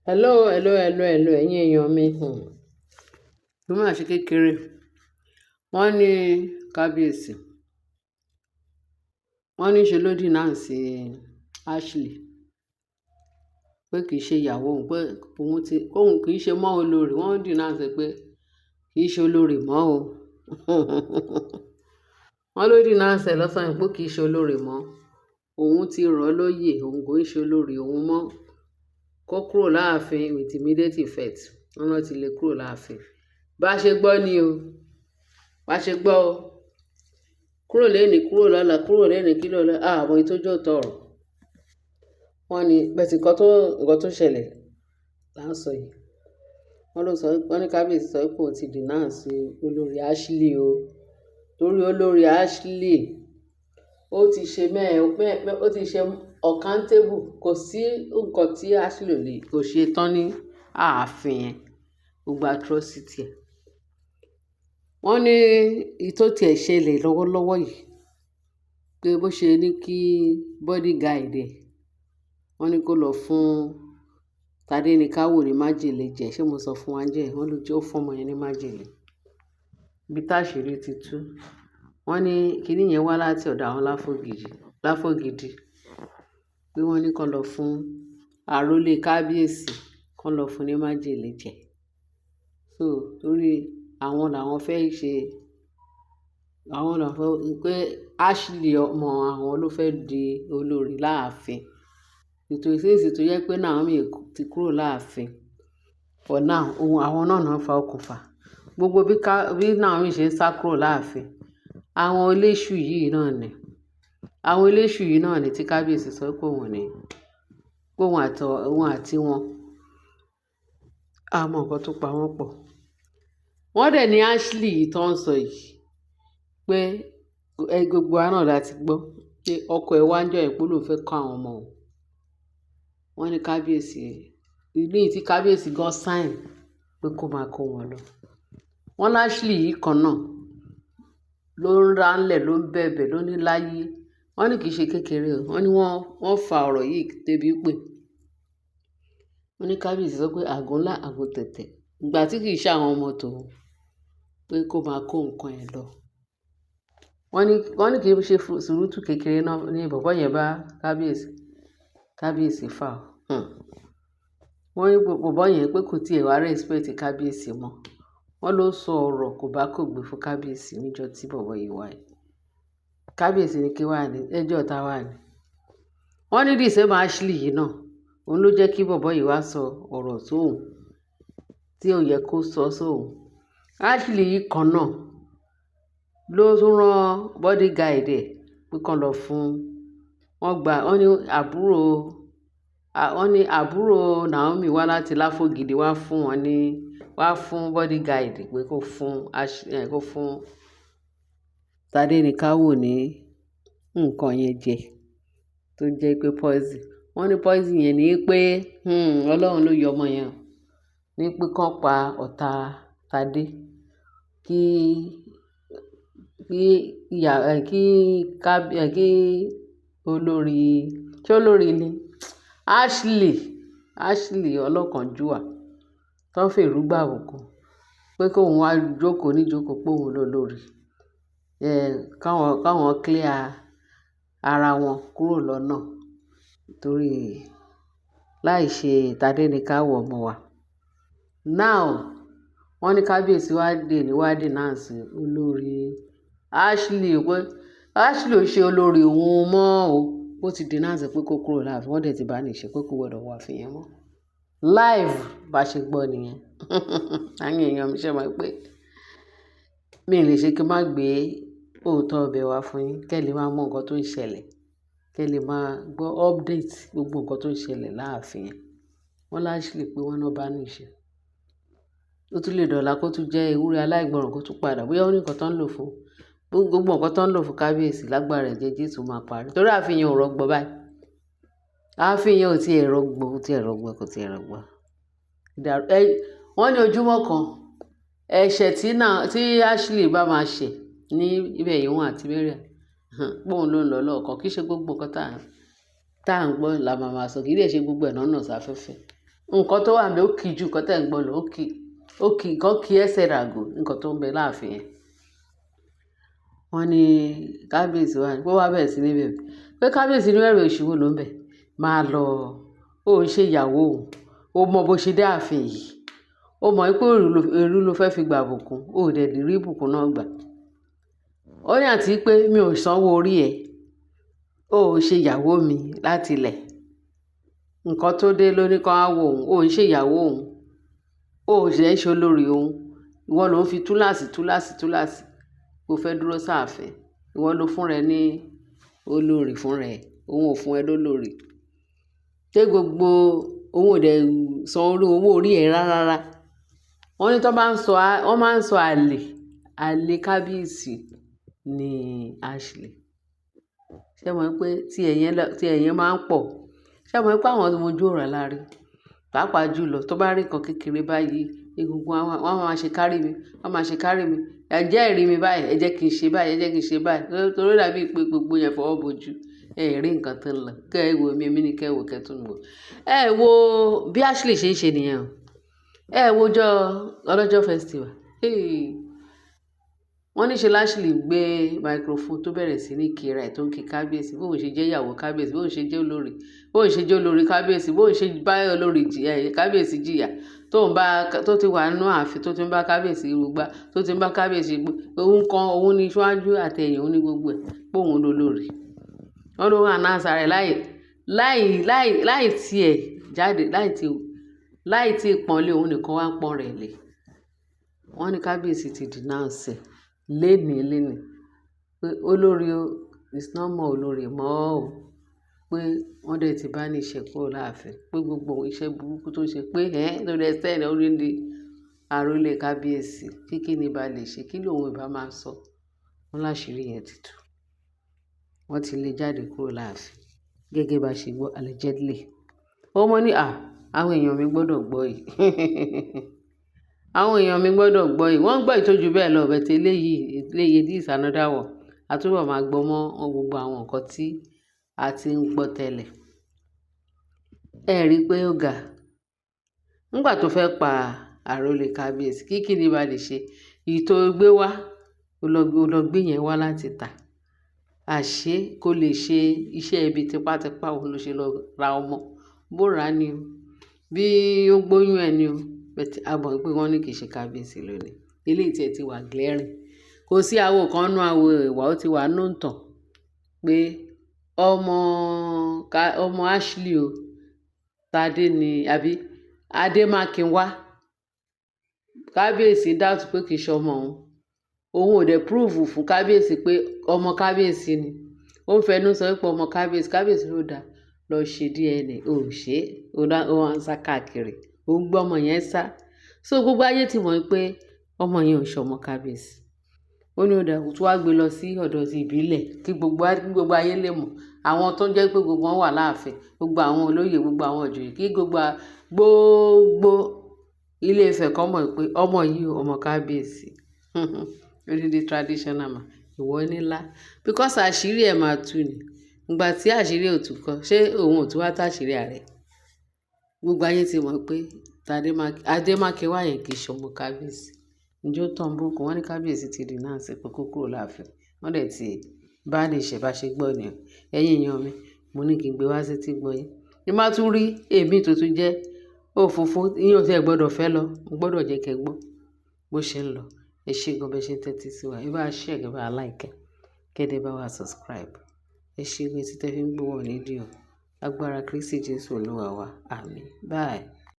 Hello, ẹ̀yin èèyàn mi. Ló máa ṣe kékeré. Wọ́n ní kábíyèsí. Wọ́n ní ṣe ló denounce Ashley pé kì í ṣe ìyàwó òun, pé òun kì í ṣe mọ́ olórí. Wọ́n denounce pé kì í ṣe olórí mọ́ o. Wọ́n ló denounce lọ́sàn-án pé kì í ṣe olórí mọ́. Òun ti rọ̀ ọ́ lóyè, òun kò ń ṣe olórí òun mọ́. Kó kúrò láàfin with immediate effect. Wọ́n náà ti lè kúrò láàfin. Bá ṣe gbọ́ ni o. Bá ṣe gbọ́ o. Kúrò lẹ́ni, kúrò lọ́la, kúrò lẹ́ni kí ló lọ. Àwọn ìtọ́jú ọ̀tọ̀ọ̀rọ̀. Wọ́n ní bẹ́ẹ̀ nǹkan tó ṣẹlẹ̀ là ń sọ yìí. Wọ́n ní kábíyèsí sọ pé òun ti denounce olórí Ashley o. Torí olórí Ashley ó ti ṣe ó ti ṣe accountable. Kò sí nǹkan tí Ashley kò ṣe tán ní ààfin yẹn. Gbogbo atrocity ẹ̀. Wọ́n ní ìtò tí ẹ̀ ṣẹlẹ̀ lọ́wọ́lọ́wọ́ yìí pé bó ṣe ní kí bodyguard ẹ̀ wọ́n ní kó lọ fún Tádéníkáwò ní májèlé jẹ. Ṣé mo sọ fún wa jẹ́ wọ́n ló jẹ́ ó fún ọmọ yẹn ní májèlé. Ibi táṣìírí ti tú. Wọ́n ní kíní yẹn wá láti ọ̀dọ̀ àwọn Láfọ̀gìdì pé wọ́n ní kó lọ fún àrólé kábíyèsí kó lọ fún ní májèlé jẹ. So torí àwọn làwọn fẹ́ ṣe àwọn làwọn fẹ́ pé Ashley ọmọ àwọn ló fẹ́ di olórí láàfin. Nítorí sí tó yẹ pé Naomi ti kúrò láàfin. For now àwọn náà fa okùnfà. Gbogbo bí Naomi ṣe ń sá kúrò láàfin. Àwọn eléṣù yìí náà ni. Àwọn eléṣù yìí náà ni tí kábíyèsí sọ pé òun ni. Pé òun àti wọn. Àmọ́ nǹkan tó pa wọ́n pọ̀. Wọ́n dẹ̀ ní Ashley yìí tó ń sọ yìí pé gbogbo wa náà láti gbọ́ pé ọkọ ẹ̀ wá ń jọ ìpò ló fẹ́ kọ́ àwọn ọmọ òun. Wọ́n ní kábíyèsí ilé tí kábíyèsí gan sign pé kó máa kó wọn lọ. Wọ́n ní Ashley yìí kan náà ló ń ránlẹ̀ ló ń bẹ̀bẹ̀ ló ní láyé. Wọ́n ní kì í ṣe kékeré o. Wọ́n ní wọ́n fa ọ̀rọ̀ yìí débi pé wọ́n ní kábíyèsí sọ pé àgọ́ ńlá àgọ́ tẹ̀tẹ̀. Ìgbà tí kì í ṣe àwọn ọmọ tòun pé kó máa kó nǹkan ẹ̀ lọ. Wọ́n ní kì í ṣe sùúrùtù kékeré náà ní bọ̀bọ́ yẹn bá kábíyèsí fà ó. Wọ́n ní bọ̀bọ́ yẹn pé kò tiẹ̀ wá respect kábíyèsí mọ́. Wọ́n ló sọ ọ̀rọ̀ kò bá kò gbé fún kábíyèsí níjọ́ tí bọ̀bọ́ yìí wáyé. Kábíyèsí ní kí wà ní ẹjọ́ ta wà ní. Wọ́n ní the same Ashley yìí náà. Òun ló jẹ́ kí bọ̀bọ́ yìí wá sọ ọ̀rọ̀ sóhun tí ò yẹ kó sọ sóhun. Ashley yìí kan náà ló tún rán bodyguard ẹ̀ pé kán lọ fún wọ́n ní àbúrò Naomi wá láti Láfọ̀gìdì wá fún bodyguard pé kó fún Tádéníkáwò ní nǹkan yẹn jẹ tó jẹ́ pé poison. Wọ́n ní poison yẹn ní pé Ọlọ́run ló yọ ọmọ yẹn ní pé kán pa ọ̀tá Tádé kí olórí ni Ashley ọlọ́kànjúà tó ń fèrú gbàbùkù pé kóun wá jókòó níjókòó pé òun lólórí. Káwọn clear ara wọn kúrò lọ́nà torí láì ṣe Tádéníkáwò ọmọ wa. Now wọ́n ní kábíyèsí wá denounce olórí Ashley pé Ashley ò ṣe olórí òun mọ́ o. Ó ti denounce pé kó kúrò láàfin. Wọ́n dẹ̀ ti bá ní ṣe pé kó gbọdọ̀ wá ààfin yẹn mọ́. Live bá ṣe gbọ́ nìyẹn. Àwọn èèyàn mi ṣe mọ̀ pé mi ò lè ṣe kí n má gbé òótọ́ ọbẹ̀ wá fún yín. Kẹ́ lè máa mọ nǹkan tó ń ṣẹlẹ̀. Kẹ́ lè máa gbọ́ update gbogbo nǹkan tó ń ṣẹlẹ̀ láàfin yẹn. Wọ́n ní Ashley pé wọ́n náà bá ní ṣe. Ó tún lè dọ̀la kó tún jẹ́ ewúrẹ́ aláìgbọràn kó tún padà. Bóyá ó ní nǹkan tó ń lò fún gbogbo nǹkan tó ń lò fún kábíyèsí lágbára ẹ̀jẹ̀ Jésù máa parí. Torí ààfin yẹn ò rọgbọ báyìí. Ààfin yẹn ò tiẹ̀ rọgbọ. Wọ́n ní ojúmọ́ kan ẹ̀ṣẹ̀ tí Ashley bá máa ṣe ní ibẹ̀ yìí wọn àti Mariam póun ló ń lọ lọ́ọ̀kan. Kì í ṣe gbogbo nǹkan tá à ń gbọ́ la máa sọ. Kì í dẹ̀ ṣe gbogbo ẹ̀ náà sáfẹ́fẹ́. nǹkan tó wà ń bẹ ó kì í ju nǹkan tẹ̀ ń gbọ́ lọ, nǹkan kì í ẹsẹ̀ ràgò nǹkan tó ń bẹ láàfin yẹn. Wọ́n ní kábíyèsí wa pé wá bẹ̀rẹ̀ sí ní bẹ̀rẹ̀ pé kábíyèsí ní bẹ̀rẹ̀ òṣìwò ló ń bẹ̀ máa lọ, ó ń ṣe ìyàwó òun, ó mọ bó ṣe dé ààfin yìí, ó mọ̀ pé èrú ló fẹ́ fi gbà bùkún, ó dẹ̀ lè rí ìbùkún náà gbà. Ó ní àti pé mi ò sanwó orí ẹ̀, ó ṣe ìyàwó mi láti ilẹ̀, nǹkan tó dé ló ní kán á wo òun, ó ń ṣe ìyàwó òun, ó ṣe ń ṣe olórí òun, ìwọ ló ń fi túláàsì kó fẹ́ dúró sáàfin, ìwọ ló fún rẹ ní olórí fún rẹ, òun ò fún ẹ lólórí. Ṣé gbogbo òun ò dẹ̀ san owó orí ẹ̀ rárá. Wọ́n ní wọ́n máa ń sọ àlè kábíyèsí ní Ashley. Ṣé mọ̀ pé tí ẹ̀yẹn máa ń pọ̀? Ṣé mọ̀ pé àwọn ojú ọ̀rọ̀ láre? Pàápàá jùlọ tó bá rí nǹkan kékeré báyìí, egungun wọn máa ṣe kárí mi. Ẹ jẹ́ ẹ̀rí mi báyìí, ẹ jẹ́ kí n ṣe báyìí, torí dàbí pé gbogbo yẹn fọwọ́ bojú. Ẹ rí nǹkan tó ń lọ. Kẹ́ ẹ wo mi ní kẹ́ ẹ wo kẹ́tùn wò. Ẹ wo bí Ashley ṣe ń ṣe nìyẹn o. Ẹ wo ọlọ́jọ́ festival. Wọ́n ní ṣe Ashley gbé microphone tó bẹ̀rẹ̀ sí ní kí ra ẹ̀ tó ń kí kábíyèsí, bóun ṣe jẹ́ ìyàwó kábíyèsí, bóun ṣe jẹ́ olórí kábíyèsí, bóun ṣe bá olórí kábíyèsí jìyà, tó ti wà nínú ààfin, tó ti ń bá kábíyèsí rúgbà, tó ti ń bá kábíyèsí gbé òun ní ṣáájú àtẹ̀yìn, òun ní gbogbo ẹ̀, póun lólórí. Wọ́n ló wà náà sáré láì tiẹ̀ jáde, láì tí ìpọ́nlé òun nìkan wá ń pọ́n rẹ̀ lé. Wọ́n ní kábíyèsí ti denounce ẹ̀ lénìí pé olórí is not more olórí mọ́ o, pé wọ́n dẹ̀ ti bá ní iṣẹ́ kúrò láàfin, pé gbogbo iṣẹ́ burúkú tó ṣe pé lórí ẹsẹ̀ ẹ̀ orí ní àrólé kábíyèsí kí ni bá lè ṣe, kí lòun ìbá máa sọ. Wọ́n láṣìírí yẹn ti tú, wọ́n ti lè jáde kúrò láàfin gẹ́gẹ́ bá ṣe gbọ́ allegedly. Ó mọ́ ní àwọn èèyàn mi gbọ́dọ̀ gbọ́ yìí. Àwọn èèyàn mi gbọ́dọ̀ gbọ́ yìí. Wọ́n ń gbọ́ ìtọ́jú bẹ́ẹ̀ lọ bẹ̀tẹ̀ eléyìí this is another one. A túbọ̀ máa gbọ́ mọ́ gbogbo àwọn nǹkan tí a ti ń gbọ́ tẹ́lẹ̀. Ẹ rí i pé ó ga. Nígbà tó fẹ́ pa àrólé kábíyèsí, kí ni bá lè ṣe? Èyí tó gbé wá, ó lọ gbé yẹn wá láti tà. Àṣé kó lè ṣe iṣẹ́ ibi tipátipá òun ló ṣe lọ ra ọmọ. Bó ra ni o, bí ó gbóyún ẹ ni o. A mọ̀ pé wọ́n ní kì í ṣe kábíyèsí lónìí. Eléyìí tí ẹ ti wà glaring. Kò sí awo kan nú awo ìwà, ó ti wà nù tàn pé ọmọ Ashley o, Tadé ni àbí Adémákinwá. Kábíyèsí dáàtú pé kì í ṣe ọmọ òun. Òun ò dẹ̀ prove fún kábíyèsí pé ọmọ kábíyèsí ni. Ó ń fẹnu sọ pé ọmọ kábíyèsí ló dá lọ ṣe DNA. Ó ṣe ó wá ń sá káàkiri. Ó ń gbọ́ ọmọ yẹn sá. So gbogbo ayé ti mọ̀ pé ọmọ yẹn ò ṣe ọmọ kábíyèsí. Ó ní ó dà tó wá gbé lọ sí ọ̀dọ̀ ti ìbílẹ̀ kí gbogbo ayé lè mọ̀. Àwọn tó ń jẹ́ pé gbogbo wọn wà láàfin, gbogbo àwọn olóyè, gbogbo àwọn ìjòyè, kí gbogbo Ilé Ifẹ̀ kan mọ̀ pé ọmọ yìí ọmọ kábíyèsí. Odidi traditional man, ìwọ nílá. Because àṣírí ẹ̀ máa tú ni. Ìgbà tí àṣírí ò tú kọ́, ṣé òun ò tú wá táṣírí ààrẹ? Gbogbo ayé ti mọ̀ pé Adémákinwá yẹn kì í ṣe ọmọ kábíyèsí. Ǹjẹ́ ó tàn burúkú? Wọ́n ní kábíyèsí ti denounce pé kó kúrò láàfin. Wọ́n dẹ̀ ti bá ní ìṣẹ̀ bá ṣe gbọ́ ni. Ẹ̀yin èèyàn mi, mo ní kí n gbé wá sí tí gbọ́ yín. Ní má tún rí èmi tó tún jẹ́ òfófó, ìyẹn ò tí ẹ gbọ́dọ̀ fẹ́ lọ. Mo gbọ́dọ̀ jẹ́ kẹ́ gbọ́ bó ṣe ń lọ. Ẹ ṣé gan bẹ́ ṣe ń tẹ́tí sí wa. Ẹ bá share, ẹ bá like, kẹ́dẹ̀ bá wa subscribe. Ẹ ṣé gan tí tẹ́ fi ń gbọ́ wọn nídìí o. Agbára Kristi Jésù Olúwa wa. Àmín. Bye.